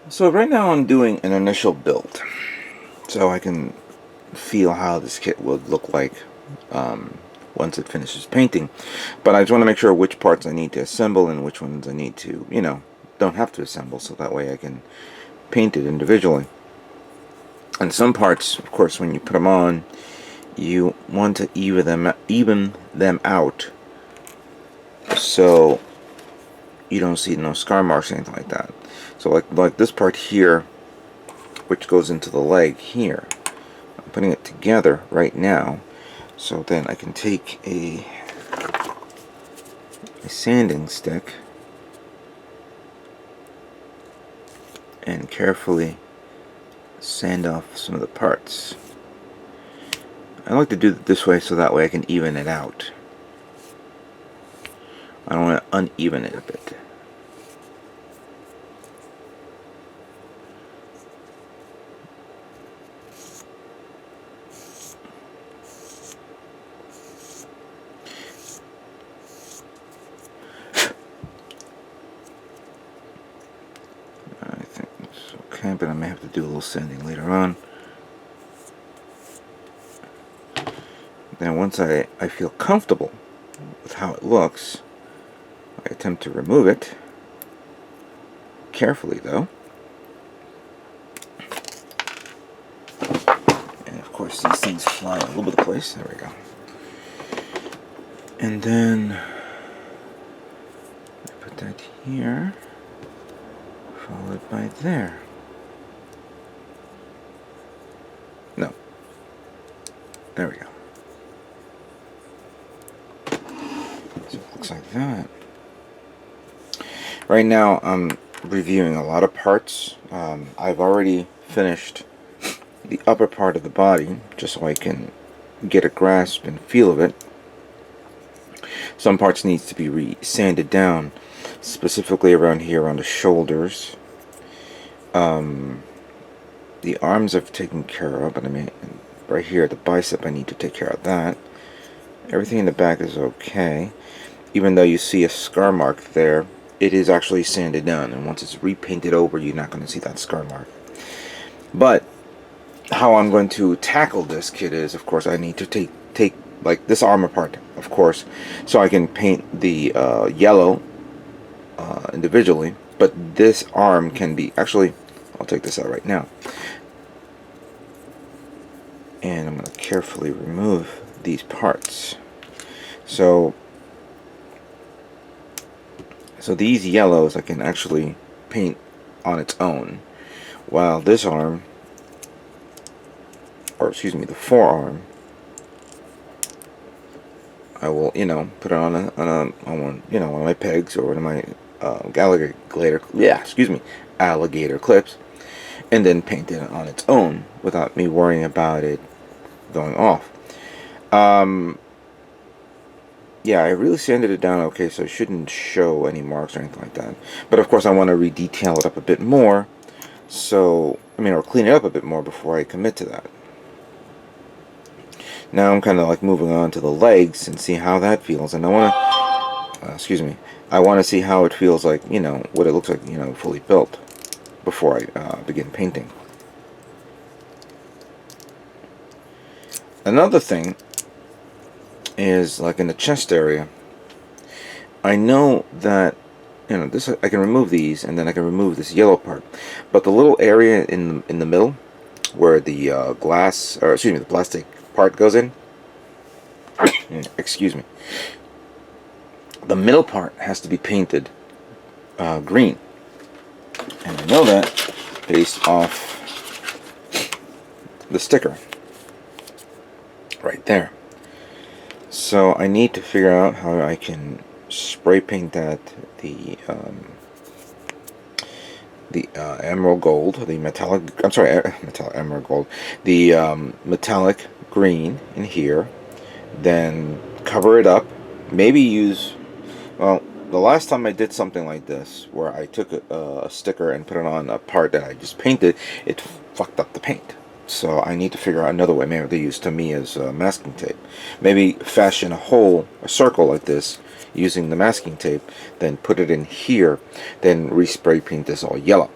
So right now I'm doing an initial build, so I can feel how this kit would look like once it finishes painting. But I just want to make sure which parts I need to assemble and which ones I need to, don't have to assemble, so that way I can paint it individually. And some parts, of course, when you put them on, you want to even them out, so you don't see no scar marks or anything like that. So like this part here, which goes into the leg here, I'm putting it together right now, so then I can take a sanding stick and carefully sand off some of the parts. I like to do it this way so that way I can even it out. I don't want to uneven it a bit. I think it's okay, but I may have to do a little sanding later on. Then once I feel comfortable with how it looks, I attempt to remove it. Carefully though. And of course these things fly all over the place. There we go. And then I put that here, followed by there. No. There we go. So it looks like that. Right now I'm reviewing a lot of parts. I've already finished the upper part of the body just so I can get a grasp and feel of it. Some parts needs to be sanded down, specifically around here on the shoulders. The arms I've taken care of, but I mean right here the bicep I need to take care of that. Everything in the back is okay. Even though you see a scar mark there, it is actually sanded down, and once it's repainted over, you're not going to see that scar mark. But how I'm going to tackle this kit is, of course, I need to take like this arm apart, of course, so I can paint the yellow individually. But this arm can be, actually, I'll take this out right now, and I'm going to carefully remove these parts. So these yellows I can actually paint on its own, while this arm, or excuse me, the forearm, I will, put it on one of my pegs or one of my alligator clips, and then paint it on its own without me worrying about it going off. Yeah, I really sanded it down okay, so it shouldn't show any marks or anything like that. But of course I want to re-detail it up a bit more, so, or clean it up a bit more before I commit to that. Now I'm kind of like moving on to the legs and see how that feels, and I want to, I want to see how it feels like, what it looks like, fully built before I begin painting. Another thing is, like in the chest area, I know that this, I can remove these, and then I can remove this yellow part, but the little area in the middle where the the plastic part goes in, excuse me, the middle part has to be painted green, and I know that based off the sticker right there. So I need to figure out how I can spray paint that the emerald gold, the metallic, emerald gold, the metallic green in here, then cover it up, maybe use, well, the last time I did something like this, where I took a sticker and put it on a part that I just painted, it fucked up the paint. So I need to figure out another way. Maybe they use Tamiya's masking tape. Maybe fashion a circle like this using the masking tape, then put it in here, then respray paint this all yellow.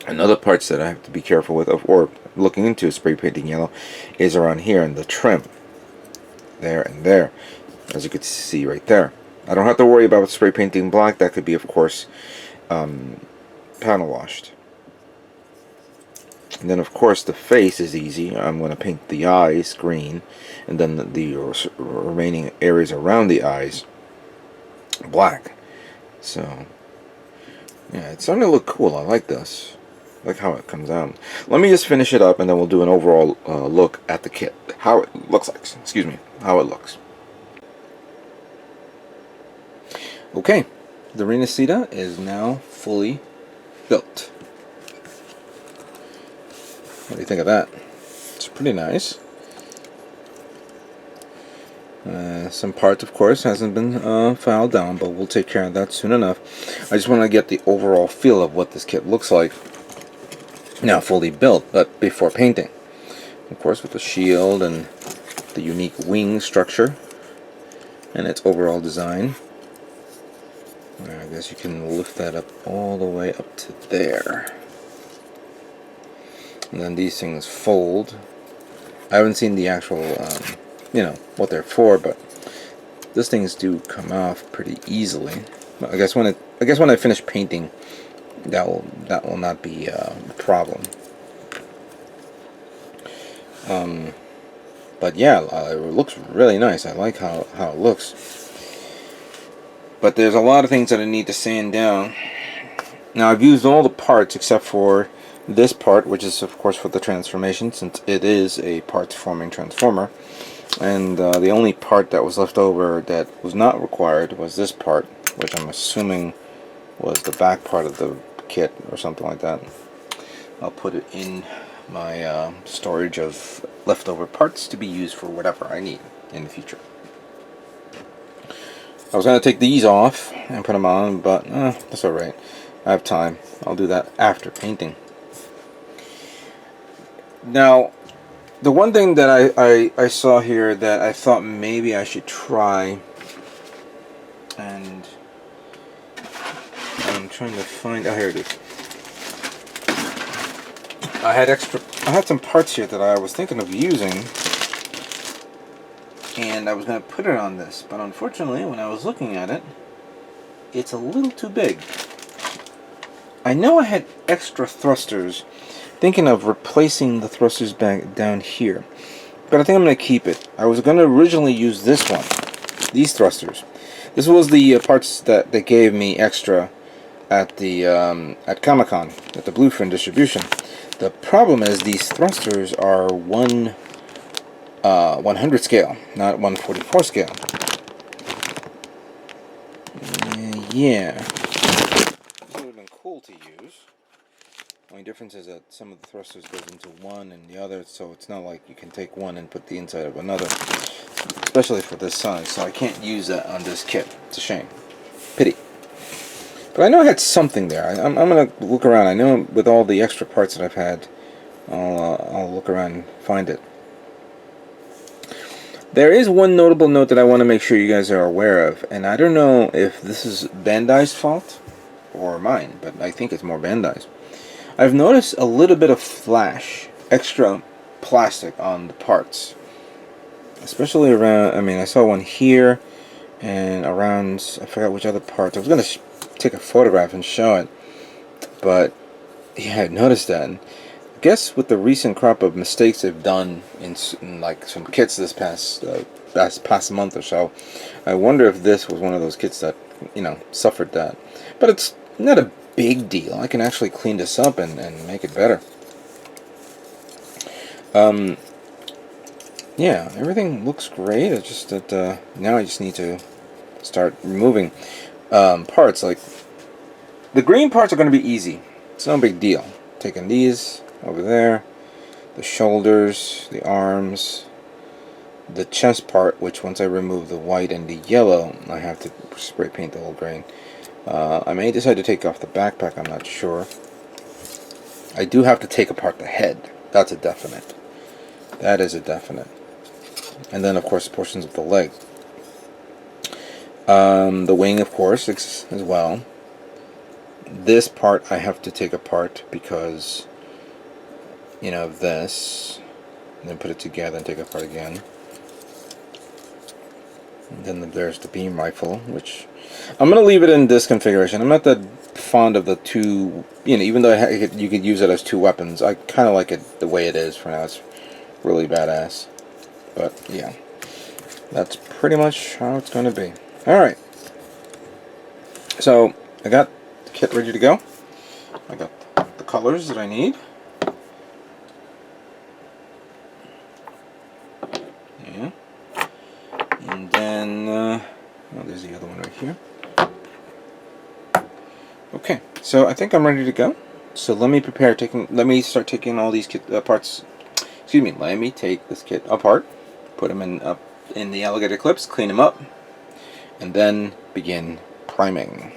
Another parts that I have to be careful with, or looking into spray painting yellow, is around here in the trim. There and there, as you can see right there. I don't have to worry about spray painting black. That could be, of course, panel washed. And then, of course, the face is easy. I'm going to paint the eyes green, and then the remaining areas around the eyes black. So, yeah, it's starting to look cool. I like this. I like how it comes out. Let me just finish it up, and then we'll do an overall look at the kit. How it looks like. Excuse me. How it looks. Okay, the Rinascita is now fully built. What do you think of that? It's pretty nice. Some parts, of course, hasn't been filed down, but we'll take care of that soon enough. I just want to get the overall feel of what this kit looks like now fully built, but before painting. Of course, with the shield and the unique wing structure and its overall design. I guess you can lift that up all the way up to there. And then these things fold. I haven't seen the actual, you know, what they're for, but these things do come off pretty easily. I guess when I finish painting, that will not be a problem. But yeah, it looks really nice. I like how it looks. But there's a lot of things that I need to sand down. Now I've used all the parts except for this part, which is of course for the transformation, since it is a parts forming transformer. And the only part that was left over that was not required was this part, which I'm assuming was the back part of the kit or something like that. I'll put it in my storage of leftover parts to be used for whatever I need in the future. I was going to take these off and put them on, but that's alright. I have time. I'll do that after painting. Now, the one thing that I saw here that I thought maybe I should try, and I'm trying to find, oh, here it is. I had some parts here that I was thinking of using, and I was going to put it on this, but unfortunately when I was looking at it, it's a little too big. I know I had extra thrusters, thinking of replacing the thrusters back down here, but I think I'm going to keep it. I was going to originally use this one, these thrusters. This was the parts that they gave me extra at the at Comic-Con, at the Bluefin distribution. The problem is these thrusters are 100 scale, not 144 scale. Yeah. This would have been cool to use. Only difference is that some of the thrusters goes into one and the other, so it's not like you can take one and put the inside of another. Especially for this size, so I can't use that on this kit. It's a shame. Pity. But I know I had something there. I'm going to look around. I know with all the extra parts that I've had, I'll look around and find it. There is one notable note that I want to make sure you guys are aware of, and I don't know if this is Bandai's fault or mine, but I think it's more Bandai's. I've noticed a little bit of flash, extra plastic on the parts. Especially around, I mean, I saw one here and around, I forgot which other parts. I was going to take a photograph and show it, but yeah, I noticed that. And I guess with the recent crop of mistakes they've done in like some kits this past month or so, I wonder if this was one of those kits that, you know, suffered that. But it's not a big deal. I can actually clean this up and make it better. Yeah, everything looks great. It's just that now I just need to start removing parts. Like the green parts are going to be easy. It's no big deal. Taking these over there, the shoulders, the arms, the chest part, which once I remove the white and the yellow, I have to spray paint the whole grain. I may decide to take off the backpack, I'm not sure. I do have to take apart the head. That's a definite. That is a definite. And then, of course, portions of the leg. The wing, of course, as well. This part I have to take apart because, you know, this, and then put it together and take it apart again. And then there's the beam rifle, which I'm going to leave it in this configuration. I'm not that fond of the two, you know, even though you could use it as two weapons, I kind of like it the way it is for now. It's really badass. But yeah, that's pretty much how it's going to be. Alright, so I got the kit ready to go. I got the colors that I need. Yeah. And then, oh, there's the other one right here. Okay, so I think I'm ready to go. So let me start taking all these kit parts. Excuse me. Let me take this kit apart, put them in the alligator clips, clean them up, and then begin priming.